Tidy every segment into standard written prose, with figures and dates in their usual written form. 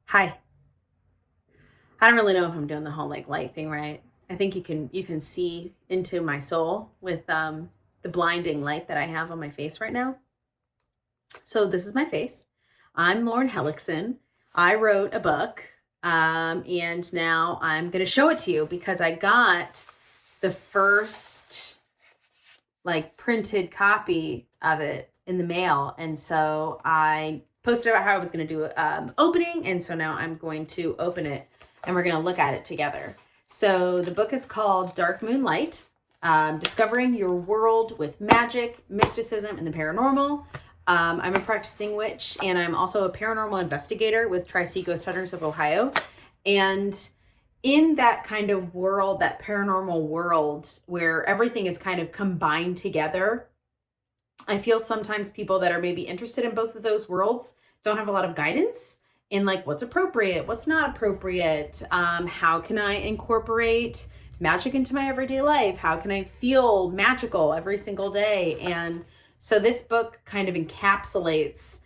Hi. I don't really know if I'm doing the whole like light thing right. I think you can see into my soul with the blinding light that I have on my face right now. So this is my face. I'm Lauren Hellekson. I wrote a book, and now I'm gonna show it to you because I got the first like printed copy of it in the mail, and so I posted about how I was gonna do opening, and so now I'm going to open it and we're going to look at it together. So the book is called Dark Moonlight, Discovering Your World with Magic, Mysticism, and the Paranormal. I'm a practicing witch, and I'm also a paranormal investigator with Tri-C Ghost Hunters of Ohio. And in that kind of world, that paranormal world where everything is kind of combined together, I feel sometimes people that are maybe interested in both of those worlds don't have a lot of guidance in like what's appropriate, what's not appropriate, how can I incorporate magic into my everyday life, how can I feel magical every single day. And so this book kind of encapsulates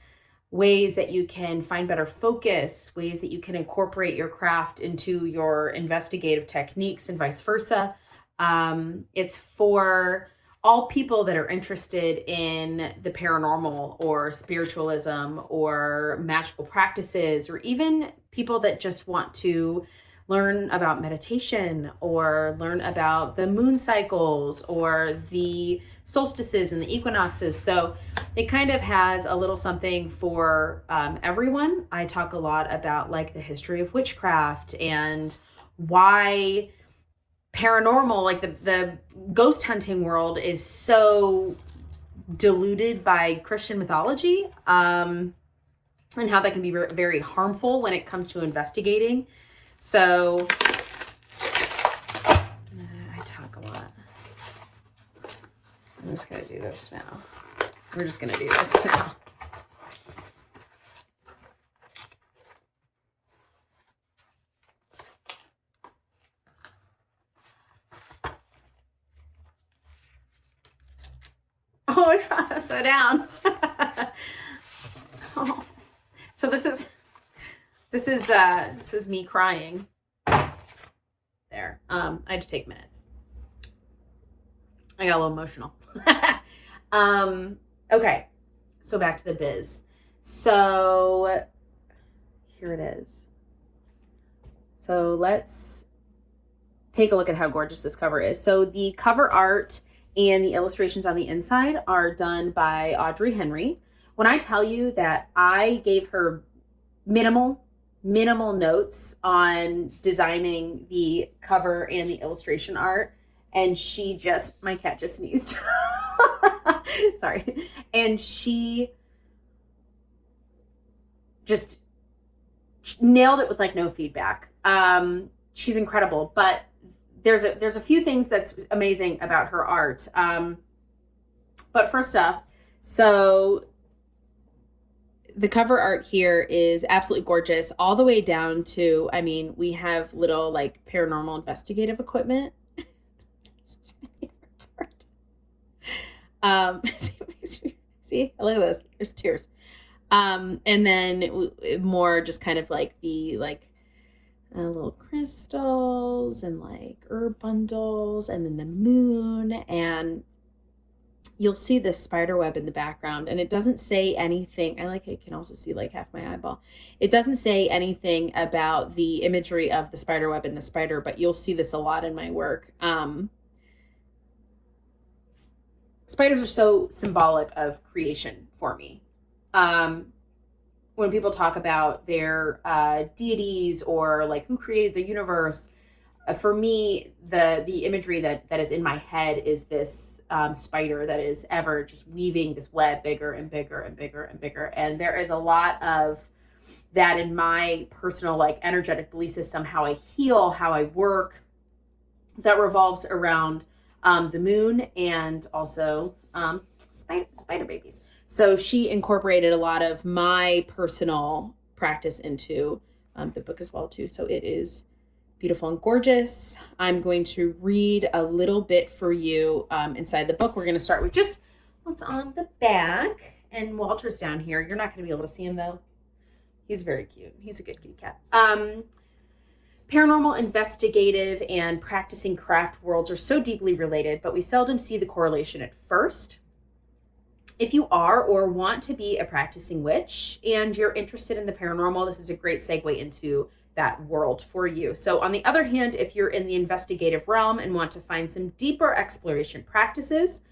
ways that you can find better focus, ways that you can incorporate your craft into your investigative techniques and vice versa. It's for all people that are interested in the paranormal or spiritualism or magical practices, or even people that just want to learn about meditation or learn about the moon cycles or the solstices and the equinoxes. So it kind of has a little something for everyone. I talk a lot about like the history of witchcraft and why paranormal, like the ghost hunting world is so diluted by Christian mythology, and how that can be very harmful when it comes to investigating. So I talk a lot. I'm just gonna do this now. We're just gonna do this now. Oh, I try to slow down. Oh. So this is me crying. There. I had to take a minute. I got a little emotional. Okay. So back to the biz. So here it is. So let's take a look at how gorgeous this cover is. So the cover art and the illustrations on the inside are done by Audrey Henry. When I tell you that I gave her minimal notes on designing the cover and the illustration art, and she just, my cat just sneezed. Sorry. And she just nailed it with like no feedback. She's incredible, but there's a few things that's amazing about her art. But first off, so the cover art here is absolutely gorgeous, all the way down to, I mean, we have little like paranormal investigative equipment. See, look at this. There's tears. And then more just kind of like the little crystals and like herb bundles, and then the moon, and you'll see this spider web in the background, and it doesn't say anything. I like it. You can also see like half my eyeball. It doesn't say anything about the imagery of the spider web and the spider, but you'll see this a lot in my work. Spiders are so symbolic of creation for me. When people talk about their deities or like who created the universe, for me, the imagery that is in my head is this spider that is ever just weaving this web bigger and bigger and bigger and bigger. And there is a lot of that in my personal like energetic belief system, how I heal, how I work, that revolves around the moon and also spider babies. So she incorporated a lot of my personal practice into the book as well too. So it is beautiful and gorgeous. I'm going to read a little bit for you inside the book. We're going to start with just what's on the back. And Walter's down here. You're not going to be able to see him though. He's very cute. He's a good kitty cat. Paranormal, investigative, and practicing craft worlds are so deeply related, but we seldom see the correlation at first. If you are or want to be a practicing witch and you're interested in the paranormal, this is a great segue into that world for you. So on the other hand, if you're in the investigative realm and want to find some deeper exploration practices,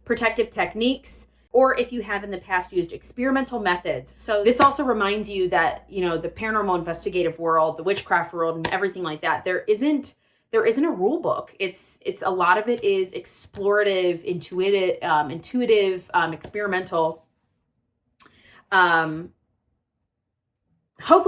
protective techniques, or if you have in the past used experimental methods. So this also reminds you that, you know, the paranormal investigative world, the witchcraft world, and everything like that, there isn't a rule book. It's a lot of it is explorative, intuitive, experimental. Hopefully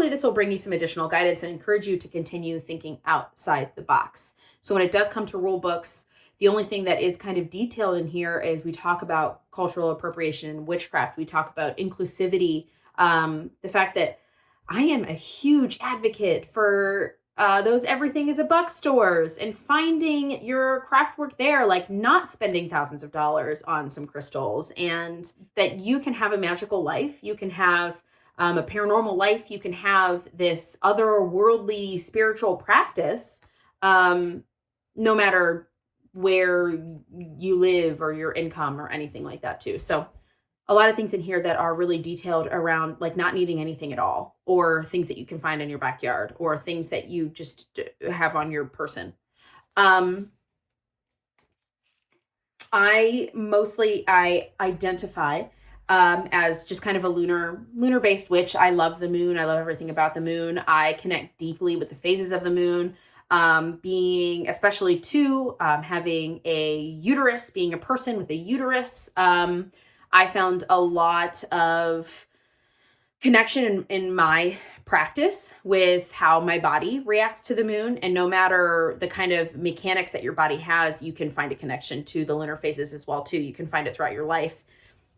this will bring you some additional guidance and encourage you to continue thinking outside the box. So when it does come to rule books, the only thing that is kind of detailed in here is we talk about cultural appropriation and witchcraft. We talk about inclusivity, the fact that I am a huge advocate for those everything is a buck stores and finding your craft work there, like not spending thousands of dollars on some crystals, and that you can have a magical life. You can have a paranormal life. You can have this otherworldly spiritual practice, no matter where you live or your income or anything like that too. So a lot of things in here that are really detailed around like not needing anything at all, or things that you can find in your backyard, or things that you just have on your person. I identify as just kind of a lunar based witch. I love the moon. I love everything about the moon. I connect deeply with the phases of the moon. Being especially having a uterus, being a person with a uterus. I found a lot of connection in my practice with how my body reacts to the moon. And no matter the kind of mechanics that your body has, you can find a connection to the lunar phases as well too. You can find it throughout your life.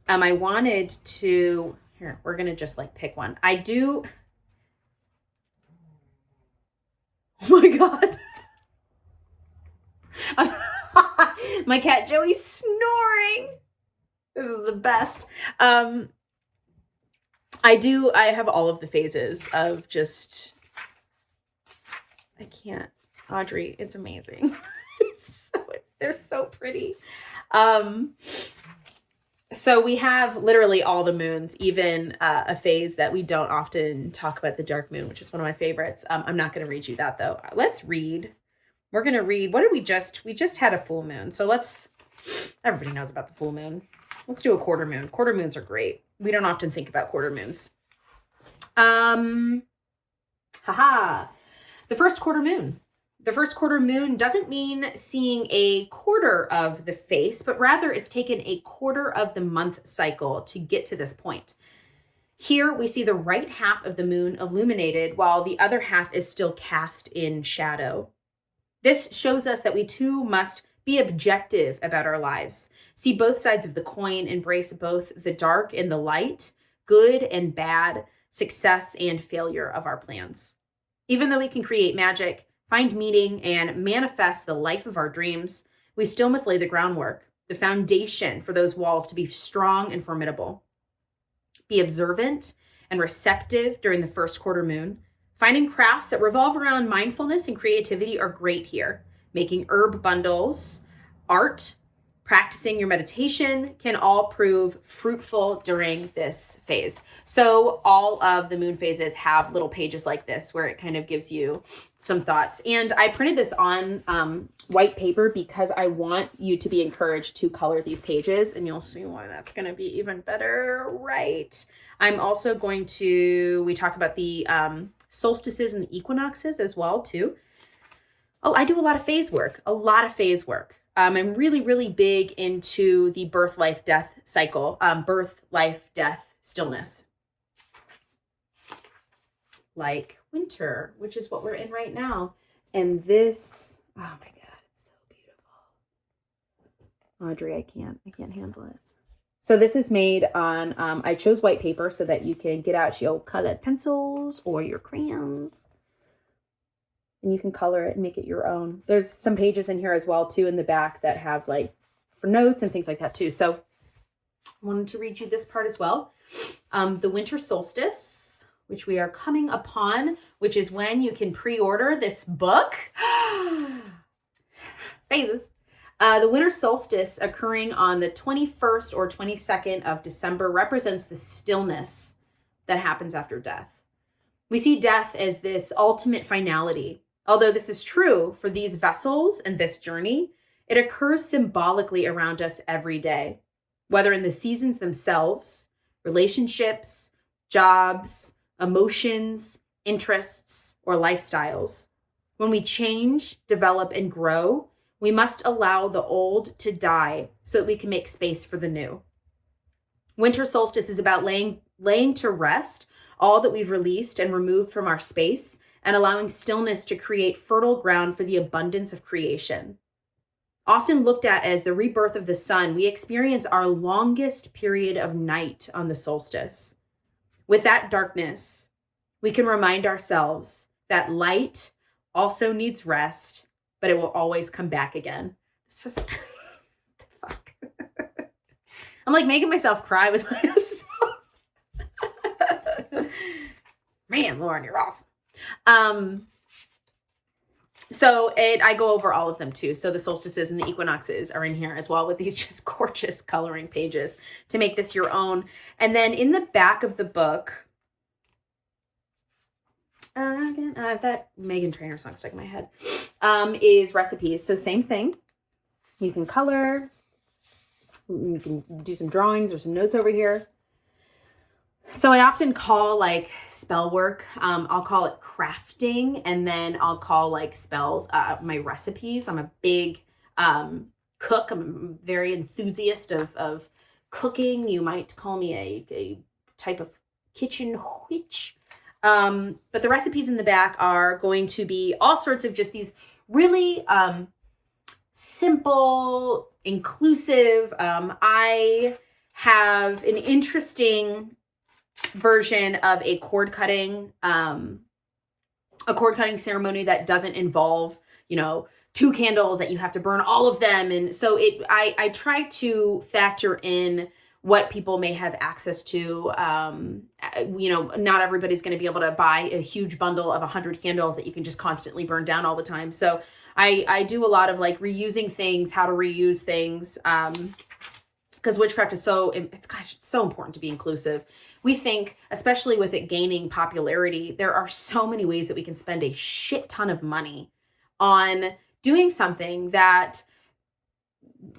I wanted to, here, we're going to just like pick one. Oh my God. My cat Joey's snoring. This is the best. I have all of the phases of just, I can't, Audrey, it's amazing. They're so pretty. So we have literally all the moons, even a phase that we don't often talk about, the dark moon, which is one of my favorites. I'm not going to read you that though. Let's read. We're going to read. What did we just had a full moon. So everybody knows about the full moon. Let's do a quarter moon. Quarter moons are great. We don't often think about quarter moons. The first quarter moon. The first quarter moon doesn't mean seeing a quarter of the face, but rather it's taken a quarter of the month cycle to get to this point. Here we see the right half of the moon illuminated while the other half is still cast in shadow. This shows us that we too must be objective about our lives. See both sides of the coin, embrace both the dark and the light, good and bad, success and failure of our plans. Even though we can create magic, find meaning, and manifest the life of our dreams, we still must lay the groundwork, the foundation for those walls to be strong and formidable. Be observant and receptive during the first quarter moon. Finding crafts that revolve around mindfulness and creativity are great here. Making herb bundles, art, practicing your meditation can all prove fruitful during this phase. So all of the moon phases have little pages like this where it kind of gives you some thoughts. And I printed this on white paper because I want you to be encouraged to color these pages, and you'll see why that's going to be even better, right? I'm also going to, we talk about the solstices and the equinoxes as well too. Oh, I do a lot of phase work. I'm really, really big into the birth, life, death cycle. Birth, life, death, stillness. Like winter, which is what we're in right now. And this, oh my God, it's so beautiful. Audrey, I can't handle it. So this is made on, I chose white paper so that you can get out your colored pencils or your crayons. And you can color it and make it your own. There's some pages in here as well too in the back that have like for notes and things like that too. So I wanted to read you this part as well. The winter solstice, which we are coming upon, which is when you can pre-order this book. Phases. The winter solstice occurring on the 21st or 22nd of December represents the stillness that happens after death. We see death as this ultimate finality. Although this is true for these vessels and this journey, it occurs symbolically around us every day, whether in the seasons themselves, relationships, jobs, emotions, interests, or lifestyles. When we change, develop, and grow, we must allow the old to die so that we can make space for the new. Winter solstice is about laying to rest all that we've released and removed from our space and allowing stillness to create fertile ground for the abundance of creation. Often looked at as the rebirth of the sun, we experience our longest period of night on the solstice. With that darkness, we can remind ourselves that light also needs rest, but it will always come back again. This is fuck. I'm like making myself cry with my own song. Man, Lauren, you're awesome. I go over all of them too. So the solstices and the equinoxes are in here as well with these just gorgeous coloring pages to make this your own. And then in the back of the book, that Megan Trainor song stuck in my head, is recipes. So same thing. You can color, you can do some drawings or some notes over here. So I often call like spell work, I'll call it crafting, and then I'll call like spells, my recipes. I'm a big cook. I'm a very enthusiast of cooking. You might call me a type of kitchen witch. But the recipes in the back are going to be all sorts of just these really simple, inclusive. I have an interesting version of a cord cutting ceremony that doesn't involve, 2 candles that you have to burn all of them. And so I try to factor in what people may have access to. Not everybody's going to be able to buy a huge bundle of 100 candles that you can just constantly burn down all the time. So I do a lot of like reusing things, how to reuse things. Because witchcraft is so important to be inclusive. We think, especially with it gaining popularity, there are so many ways that we can spend a shit ton of money on doing something that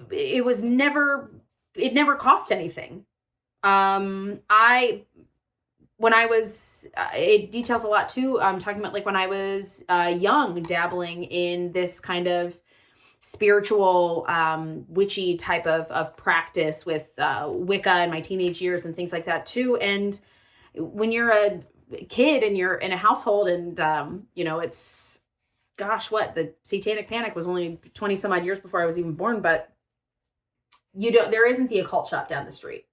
it never cost anything. It details a lot too. I'm talking about like when I was young, dabbling in this kind of spiritual, witchy type of practice with Wicca in my teenage years and things like that too. And when you're a kid and you're in a household and, it's, the Satanic Panic was only 20 some odd years before I was even born, but there isn't the occult shop down the street.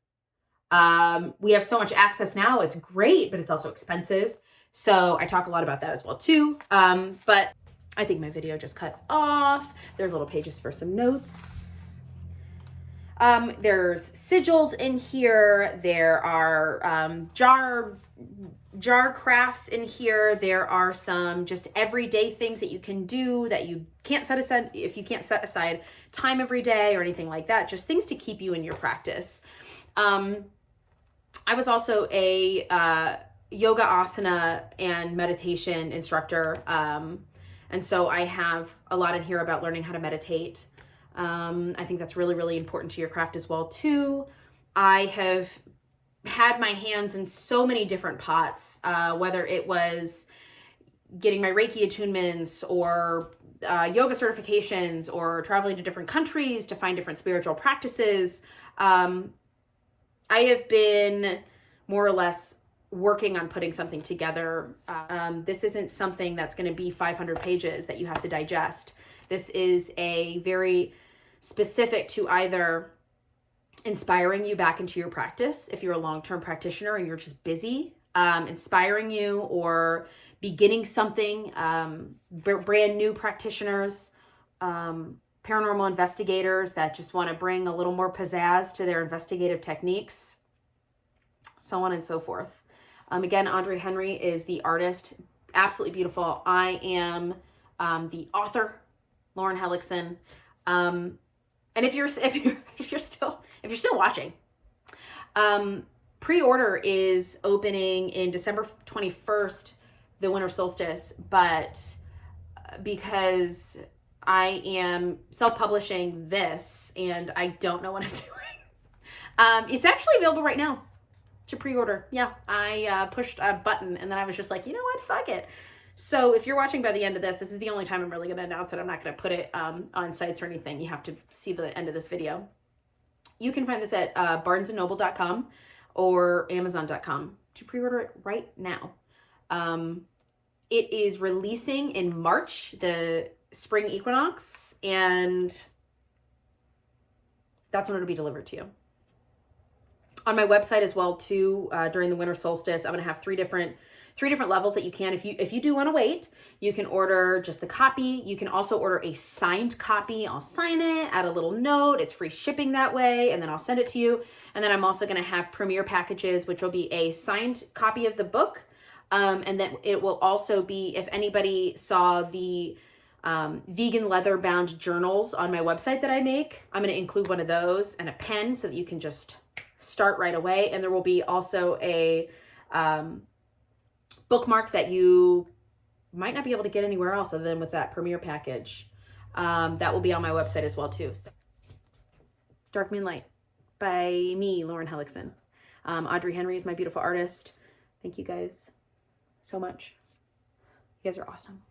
We have so much access now. It's great, but it's also expensive. So I talk a lot about that as well too. But I think my video just cut off. There's little pages for some notes. There's sigils in here. There are jar crafts in here. There are some just everyday things that you can do that you can't set aside if you can't set aside time every day or anything like that. Just things to keep you in your practice. I was also a yoga, asana, and meditation instructor. And so I have a lot in here about learning how to meditate. I think that's really, really important to your craft as well, too. I have had my hands in so many different pots, whether it was getting my Reiki attunements or yoga certifications or traveling to different countries to find different spiritual practices. I have been more or less working on putting something together. This isn't something that's going to be 500 pages that you have to digest. This is a very specific to either inspiring you back into your practice if you're a long-term practitioner and you're just busy, inspiring you, or beginning something, brand new practitioners, paranormal investigators that just want to bring a little more pizzazz to their investigative techniques, so on and so forth. Again, Andre Henry is the artist. Absolutely beautiful. I am the author, Lauren Hellekson. And if you're still watching, pre-order is opening in December 21st, the winter solstice, but because I am self-publishing this and I don't know what I'm doing, it's actually available right now to pre-order. Yeah, I pushed a button and then I was just like, you know what, fuck it. So if you're watching by the end of this, this is the only time I'm really going to announce it. I'm not going to put it on sites or anything. You have to see the end of this video. You can find this at barnesandnoble.com or amazon.com to pre-order it right now. It is releasing in March, the spring equinox, and that's when it'll be delivered to you. On my website as well too, during the winter solstice, I'm going to have three different levels that you can. If you do want to wait, you can order just the copy. You can also order a signed copy. I'll sign it, add a little note. It's free shipping that way, and then I'll send it to you. And then I'm also going to have premiere packages, which will be a signed copy of the book. And then it will also be, if anybody saw the vegan leather bound journals on my website that I make, I'm going to include one of those and a pen so that you can just start right away. And there will be also a bookmark that you might not be able to get anywhere else other than with that premiere package. That will be on my website as well too. So, Dark Moonlight by me, Lauren Hellekson. Audrey Henry is my beautiful artist. Thank you guys so much. You guys are awesome.